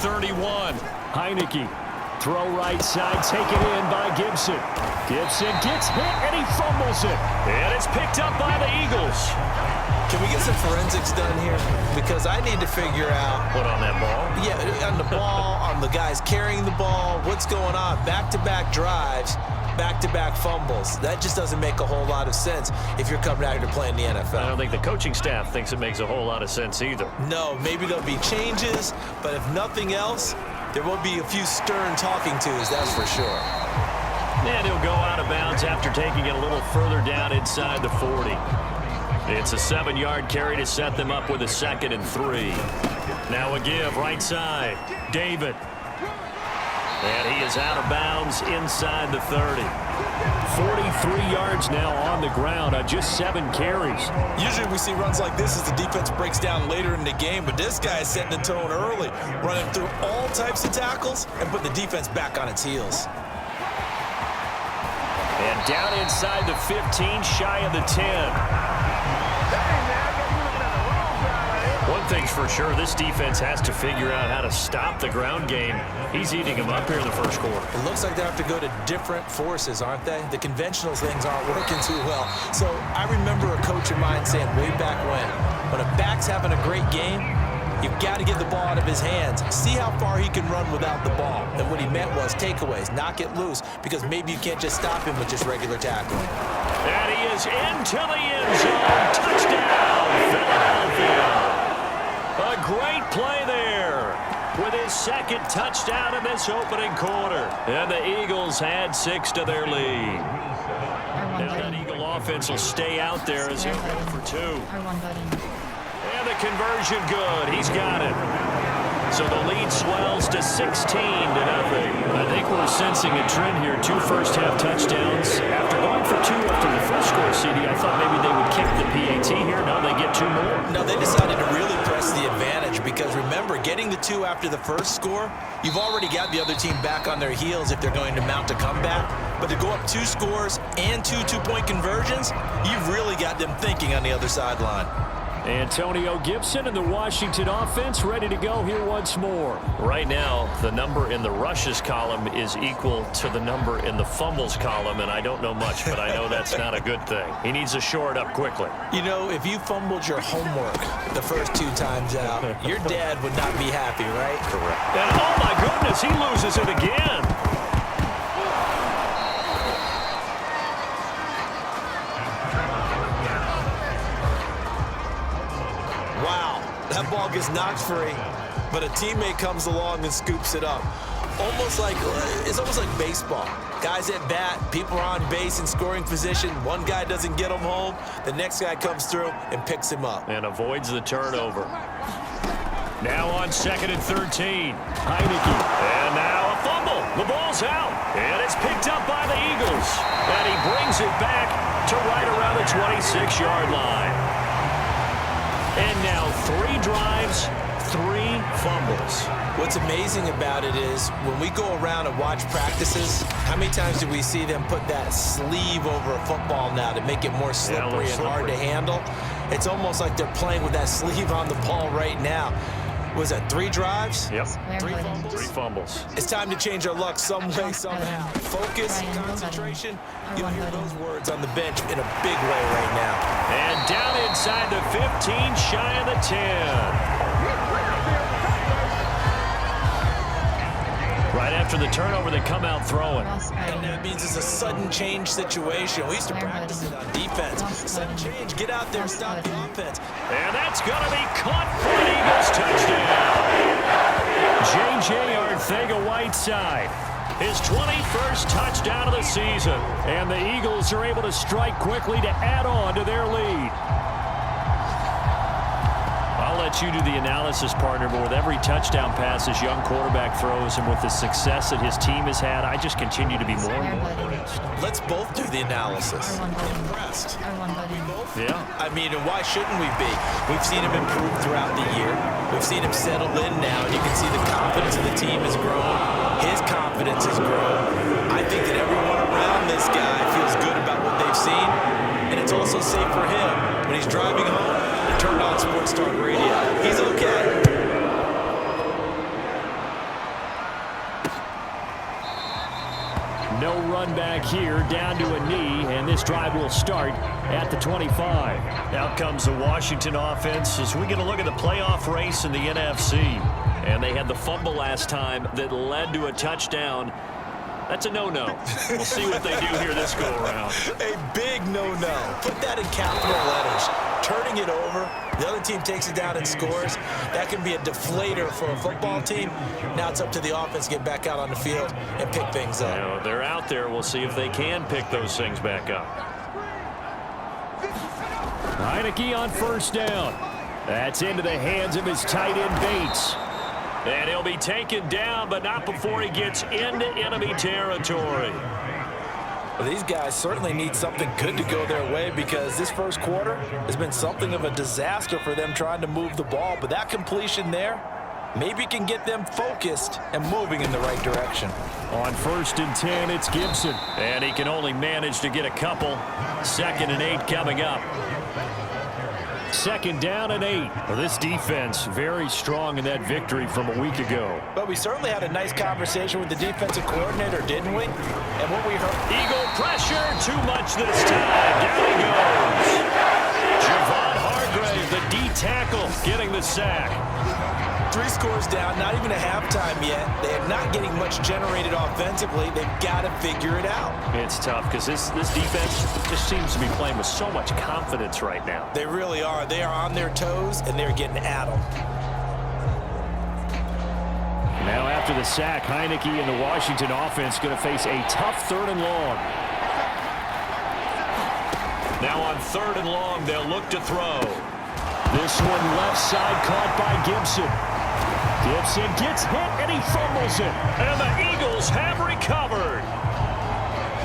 31. Heineke. Throw right side, taken in by Gibson. Gibson gets hit, and he fumbles it. And it's picked up by the Eagles. Can we get some forensics done here? Because I need to figure out... What, on that ball? Yeah, on the ball, on the guys carrying the ball, what's going on? Back-to-back drives, back-to-back fumbles. That just doesn't make a whole lot of sense if you're coming out here to play in the NFL. I don't think the coaching staff thinks it makes a whole lot of sense either. No, maybe there'll be changes, but if nothing else, there will be a few stern talking tos, that's for sure. And he'll go out of bounds after taking it a little further down inside the 40. It's a 7-yard carry to set them up with a 2nd and 3. Now a give right side. David. And he is out of bounds inside the 30. 43 yards now on the ground on just 7 carries. Usually we see runs like this as the defense breaks down later in the game, but this guy is setting the tone early, running through all types of tackles and put the defense back on its heels. And down inside the 15, shy of the 10. One thing's for sure, this defense has to figure out how to stop the ground game. He's eating them up here in the first quarter. It looks like they have to go to different forces, aren't they? The conventional things aren't working too well. So I remember a coach of mine saying way back when a back's having a great game, you've got to get the ball out of his hands. See how far he can run without the ball. And what he meant was takeaways, knock it loose, because maybe you can't just stop him with just regular tackling. And he is into the end zone. Touchdown, Philadelphia. A great play there with his 2nd touchdown in this opening quarter. And the Eagles add 6 to their lead. Now that Eagle offense will stay out there as he'll go for 2. And the conversion good. He's got it. So the lead swells to 16-0. I think we're sensing a trend here. 2 first-half touchdowns. After going for 2 after the first score, CD, I thought maybe they would kick the PAT here. No, they get 2 more. No, they decided to really press the advantage because, remember, getting the 2 after the first score, you've already got the other team back on their heels if they're going to mount a comeback. But to go up 2 scores and 2 two-point conversions, you've really got them thinking on the other sideline. Antonio Gibson and the Washington offense ready to go here once more. Right now, the number in the rushes column is equal to the number in the fumbles column, and I don't know much, but I know that's not a good thing. He needs to shore it up quickly. You know, if you fumbled your homework the first 2 times out, your dad would not be happy, right? Correct. And oh my goodness, he loses it again. That ball gets knocked free, but a teammate comes along and scoops it up. It's almost like baseball. Guys at bat, people are on base in scoring position. One guy doesn't get him home. The next guy comes through and picks him up. And avoids the turnover. Now on 2nd and 13. Heineke. And now a fumble. The ball's out. And it's picked up by the Eagles. And he brings it back to right around the 26-yard line. And now 3 drives, 3 fumbles. What's amazing about it is when we go around and watch practices, how many times do we see them put that sleeve over a football now to make it more slippery and hard to handle? It's almost like they're playing with that sleeve on the ball right now. Was that 3 drives? Yep. 3 fumbles? 3 fumbles. It's time to change our luck some way, somehow. Focus, concentration. You'll hear those words on the bench in a big way right now. And down inside the 15, shy of the 10. Right after the turnover, they come out throwing. And that means it's a sudden change situation. We used to practice it on defense. Sudden change, get out there, stop the offense. And that's going to be caught for an Eagles touchdown. J.J. Arcega-Whiteside, his 21st touchdown of the season. And the Eagles are able to strike quickly to add on to their lead. I'll let you do the analysis, partner, but with every touchdown pass his young quarterback throws and with the success that his team has had, I just continue to be more and more impressed. Let's both do the analysis. Impressed. Yeah. I mean, and why shouldn't we be? We've seen him improve throughout the year. We've seen him settle in now, and you can see the confidence of the team has grown. His confidence has grown. I think that everyone around this guy feels good about what they've seen, and it's also safe for him when he's driving home to turn on Sports Talk Radio. He's okay. No run back here, down to a knee, and this drive will start at the 25. Out comes the Washington offense as we get a look at the playoff race in the NFC. And they had the fumble last time that led to a touchdown. That's a no-no. We'll see what they do here this go-around. A big no-no. Put that in capital letters. Turning it over, the other team takes it down and scores. That can be a deflator for a football team. Now it's up to the offense to get back out on the field and pick things up. You know, they're out there. We'll see if they can pick those things back up. Heineke on first down. That's into the hands of his tight end, Bates. And he'll be taken down, but not before he gets into enemy territory. Well, these guys certainly need something good to go their way because this first quarter has been something of a disaster for them trying to move the ball. But that completion there maybe can get them focused and moving in the right direction. On 1st and 10, it's Gibson. And he can only manage to get a couple. 2nd and 8 coming up. 2nd down and 8. Well, this defense very strong in that victory from a week ago. But we certainly had a nice conversation with the defensive coordinator, didn't we? And what we heard... Eagle pressure, too much this time. Down he goes. Javon Hargrave, the D tackle, getting the sack. 3 scores down, not even a halftime yet. They are not getting much generated offensively. They've got to figure it out. It's tough because this defense just seems to be playing with so much confidence right now. They really are. They are on their toes, and they're getting at them. Now after the sack, Heineke and the Washington offense going to face a tough 3rd and long. Now on 3rd and long, they'll look to throw. This one left side caught by Gibson. Gibson gets hit and he fumbles it. And the Eagles have recovered.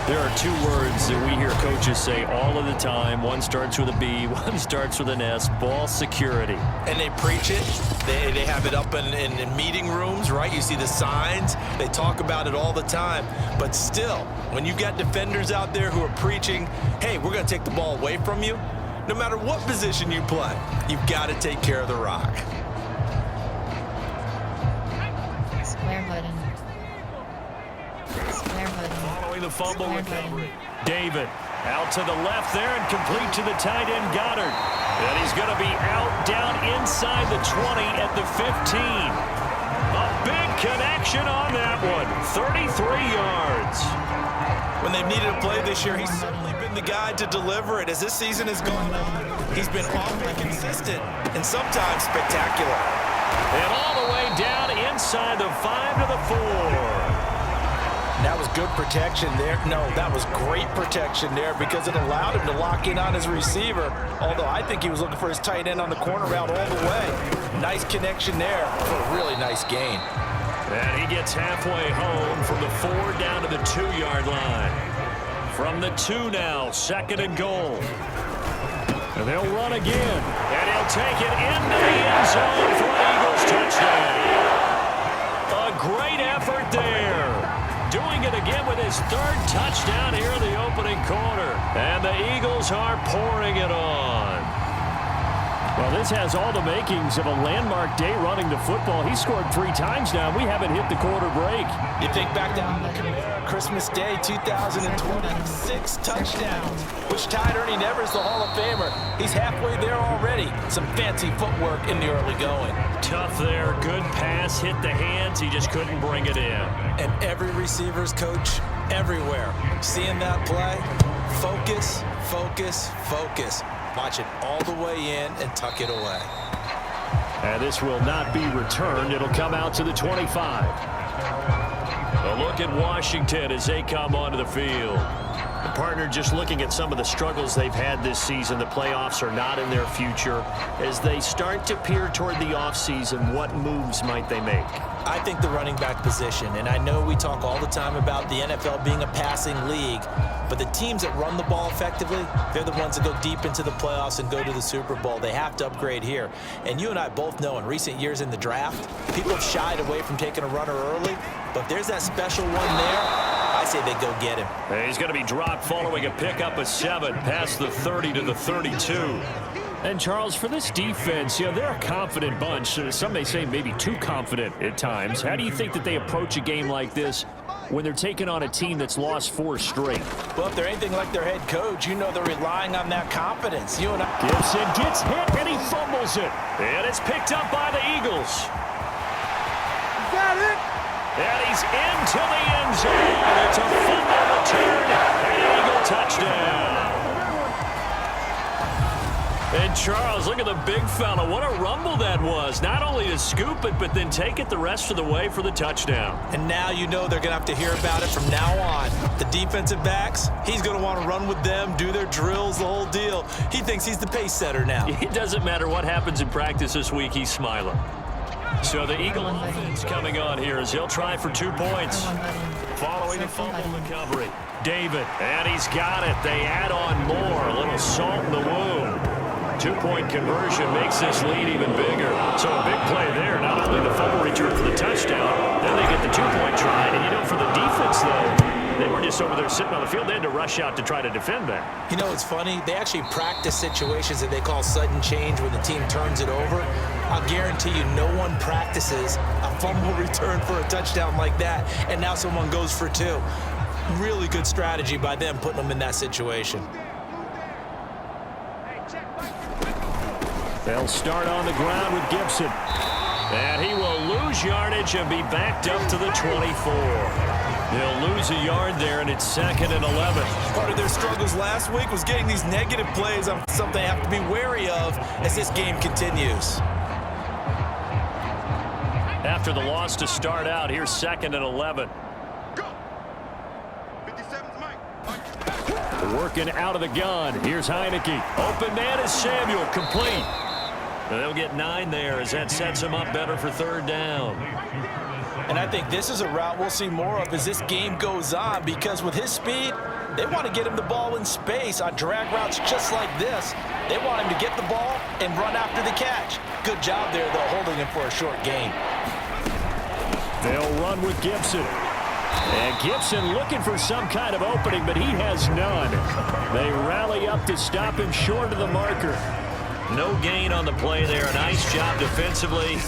There are 2 words that we hear coaches say all of the time. One starts with a B, one starts with an S. Ball security. And they preach it. They have it up in meeting rooms, right? You see the signs. They talk about it all the time. But still, when you've got defenders out there who are preaching, hey, we're going to take the ball away from you, no matter what position you play, you've got to take care of the rock. Square button. Square button. Following the fumble Square recovery. button. David out to the left there and complete to the tight end Goddard. And he's going to be out down inside the 20 at the 15. A big connection on that one. 33 yards. When they've needed a play this year, he's certainly been the guy to deliver it. As this season has gone on, he's been awfully consistent and sometimes spectacular. And all the way down inside the 5 to the 4. That was good protection there. No, that was great protection there because it allowed him to lock in on his receiver. Although I think he was looking for his tight end on the corner route all the way. Nice connection there for a really nice gain. And he gets halfway home from the 4 down to the 2-yard line. From the 2 now, 2nd and goal. And they'll run again. And he'll take it into the end zone for an Eagles touchdown. A great effort there. Doing it again with his 3rd touchdown here in the opening quarter. And the Eagles are pouring it on. Well, this has all the makings of a landmark day running the football. He scored 3 times now. We haven't hit the quarter break. You think back to Christmas Day 2026 touchdowns, which tied Ernie Nevers, the Hall of Famer. He's halfway there already. Some fancy footwork in the early going. Tough there. Good pass. Hit the hands. He just couldn't bring it in. And every receiver's coach everywhere. Seeing that play, focus, focus, focus. Watch it all the way in and tuck it away. And this will not be returned. It'll come out to the 25. A look at Washington as they come onto the field. The partner, just looking at some of the struggles they've had this season, the playoffs are not in their future. As they start to peer toward the offseason, what moves might they make? I think the running back position, and I know we talk all the time about the NFL being a passing league, but the teams that run the ball effectively, they're the ones that go deep into the playoffs and go to the Super Bowl. They have to upgrade here. And you and I both know in recent years in the draft, people have shied away from taking a runner early, but if there's that special one there, I say they go get him. He's going to be dropped following a pickup of 7 past the 30 to the 32. And, Charles, for this defense, they're a confident bunch. Some may say maybe too confident at times. How do you think that they approach a game like this when they're taking on a team that's lost 4 straight? Well, if they're anything like their head coach, they're relying on that confidence. Gibson gets hit, and he fumbles it. And it's picked up by the Eagles. Got it. And he's into the end zone. It's a fumble return, and an Eagle touchdown. And, Charles, look at the big fella. What a rumble that was. Not only to scoop it, but then take it the rest of the way for the touchdown. And now they're going to have to hear about it from now on. The defensive backs, he's going to want to run with them, do their drills, the whole deal. He thinks he's the pace setter now. It doesn't matter what happens in practice this week. He's smiling. So the Eagle offense coming on here as he'll try for 2 points. Following the fumble recovery. David, and he's got it. They add on more. A little salt in the wound. 2-point conversion makes this lead even bigger. So a big play there. Not only the fumble return for the touchdown, then they get the 2-point try. And for the defense, though, they were just over there sitting on the field. They had to rush out to try to defend that. It's funny. They actually practice situations that they call sudden change when the team turns it over. I'll guarantee you no one practices a fumble return for a touchdown like that, and now someone goes for 2. Really good strategy by them putting them in that situation. They'll start on the ground with Gibson. And he will lose yardage and be backed up to the 24. He'll lose a yard there, and it's 2nd and 11. Part of their struggles last week was getting these negative plays on something they have to be wary of as this game continues. After the loss to start out, here's 2nd and 11. Working out of the gun. Here's Heineke. Open man is Samuel. Complete. And they'll get 9 there as that sets him up better for 3rd down. And I think this is a route we'll see more of as this game goes on, because with his speed, they want to get him the ball in space on drag routes just like this. They want him to get the ball and run after the catch. Good job there, though, holding him for a short gain. They'll run with Gibson. And Gibson looking for some kind of opening, but he has none. They rally up to stop him short of the marker. No gain on the play there. A nice job defensively,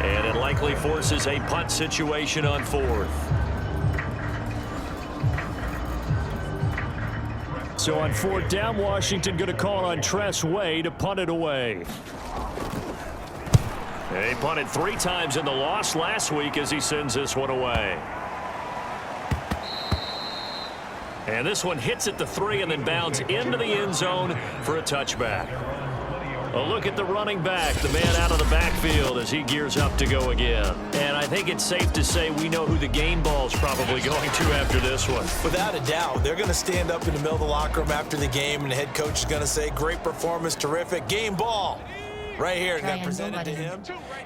and it likely forces a punt situation on 4th. So on 4th down, Washington going to call on Tress Way to punt it away. They punted 3 times in the loss last week as he sends this one away. And this one hits at the 3 and then bounds into the end zone for a touchback. A look at the running back, the man out of the backfield as he gears up to go again. And I think it's safe to say we know who the game ball's probably going to after this one. Without a doubt, they're going to stand up in the middle of the locker room after the game, and the head coach is going to say, great performance, terrific, game ball. Right here, got presented to him.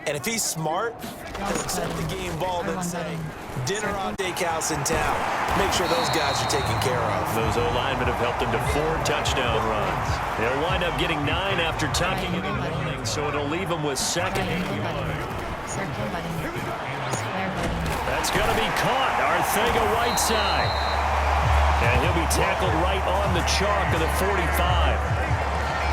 And if he's smart, he'll accept the game ball and say, dinner on Steakhouse in town. Make sure those guys are taken care of. Those O-linemen have helped him to 4 touchdown runs. They'll wind up getting 9 after tucking it and running, so it'll leave them with 2nd and 1. That's going to be caught. Arthega-Whiteside. And he'll be tackled right on the chalk of the 45.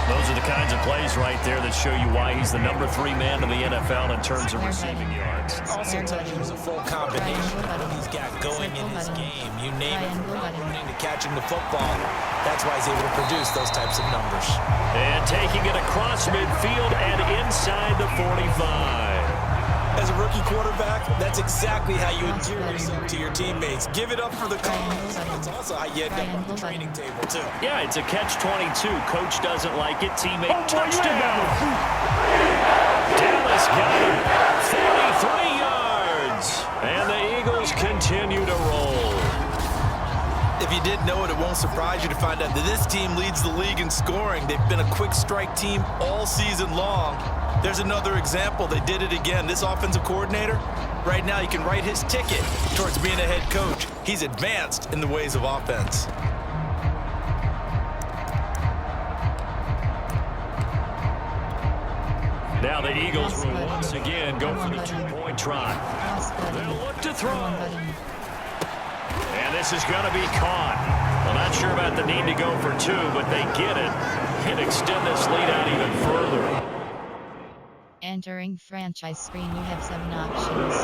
Those are the kinds of plays right there that show you why he's the number 3 man in the NFL in terms of receiving yards. Also tells you there's a full combination of what he's got going in his game. You name it, from running to catching the football. That's why he's able to produce those types of numbers. And taking it across midfield and inside the 45. As a rookie quarterback, that's exactly how you endear yourself to your teammates. Give it up for the cause. It's also how you end up on the training table, too. Yeah, it's a catch-22. Coach doesn't like it. Teammate touchdown. Dallas got it. 43 yards. And the Eagles continue to roll. If you didn't know it, it won't surprise you to find out that this team leads the league in scoring. They've been a quick strike team all season long. There's another example. They did it again. This offensive coordinator, right now, you can write his ticket towards being a head coach. He's advanced in the ways of offense. Now the Eagles will once again go for the 2-point try. They'll look to throw. And this is going to be caught. I'm not sure about the need to go for 2, but they get it. and extend this lead out even further. Entering franchise screen, you have 7 options.